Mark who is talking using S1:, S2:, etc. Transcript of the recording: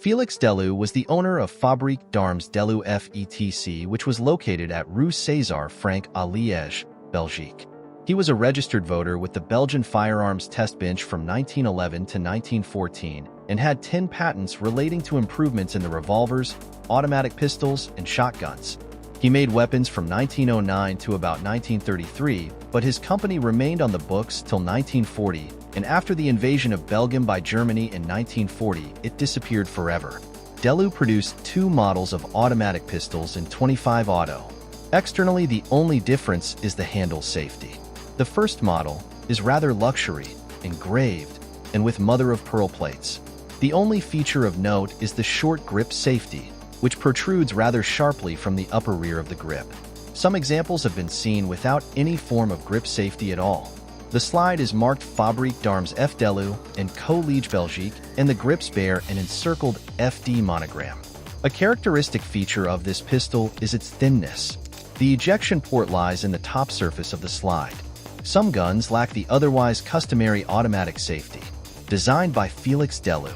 S1: Félix Delu was the owner of Fabrique d'Armes Delu F etc., which was located at Rue César Franck à Liège, Belgique. He was a registered voter with the Belgian Firearms Test Bench from 1911 to 1914 and had 10 patents relating to improvements in the revolvers, automatic pistols, and shotguns. He made weapons from 1909 to about 1933, but his company remained on the books till 1940, and after the invasion of Belgium by Germany in 1940, it disappeared forever. Delu produced 2 models of automatic pistols in 25 auto. Externally, the only difference is the handle safety. The first model is rather luxury, engraved, and with mother-of-pearl plates. The only feature of note is the short grip safety, which protrudes rather sharply from the upper rear of the grip. Some examples have been seen without any form of grip safety at all. The slide is marked Fabrique d'Armes F Delu and Co. Liège Belgique, and the grips bear an encircled FD monogram. A characteristic feature of this pistol is its thinness. The ejection port lies in the top surface of the slide. Some guns lack the otherwise customary automatic safety. Designed by Félix Delu.